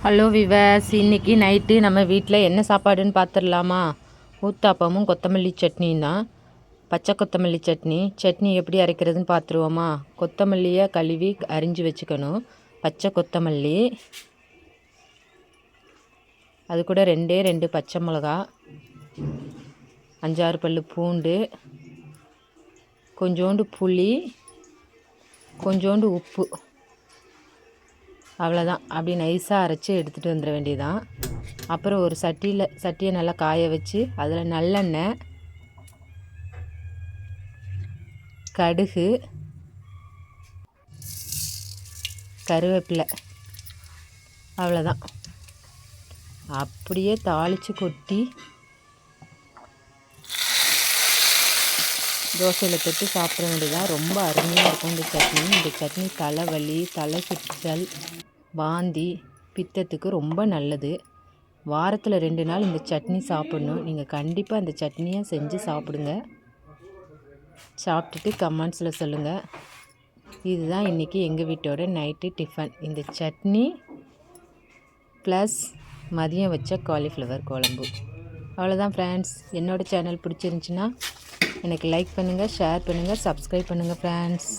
Hello viewers, இன்றைக்கி night நம்ம வீட்டில் என்ன சாப்பாடுன்னு பார்த்துடலாமா? ஊத்தாப்பமும் கொத்தமல்லி சட்னியும் தான். பச்சை கொத்தமல்லி சட்னி எப்படி அரைக்கிறதுன்னு பார்த்துருவோமா? கொத்தமல்லியை கழுவி அரிஞ்சு வச்சுக்கணும். பச்சை கொத்தமல்லி, அது கூட 2 பச்சை மிளகா, 5-6 பல்லு பூண்டு, கொஞ்சோண்டு புளி, கொஞ்சோண்டு உப்பு, அவ்வளோதான். அப்படி நைஸாக அரைச்சி எடுத்துகிட்டு வந்துட வேண்டியதான். அப்புறம் ஒரு சட்டியை நல்லா காய வச்சு அதில் நல்லெண்ணெய், கடுகு, கருவேப்பிலை, அவ்வளோதான். அப்படியே தாளித்து கொட்டி தோசையில் தொட்டு சாப்பிட வேண்டியதான். ரொம்ப அருமையாக இருக்கும் இந்த சட்னி தலைவலி, தலை சுற்றல், வாந்தி, பித்தத்துக்கு ரொம்ப நல்லது. வாரத்தில் 2 நாள் இந்த சட்னி சாப்பிடணும். நீங்கள் கண்டிப்பாக இந்த சட்னியை செஞ்சு சாப்பிடுங்க. சாப்பிட்டுட்டு கமெண்ட்ஸில் சொல்லுங்கள். இதுதான் இன்றைக்கி எங்கள் வீட்டோட நைட்டு டிஃபன். இந்த சட்னி ப்ளஸ் மதியம் வச்ச காலிஃப்ளவர் குழம்பு. அவ்வளோதான் ஃப்ரெண்ட்ஸ். என்னோடய சேனல் பிடிச்சிருந்துச்சின்னா எனக்கு லைக் பண்ணுங்கள், ஷேர் பண்ணுங்கள், சப்ஸ்கிரைப் பண்ணுங்கள் ஃப்ரெண்ட்ஸ்.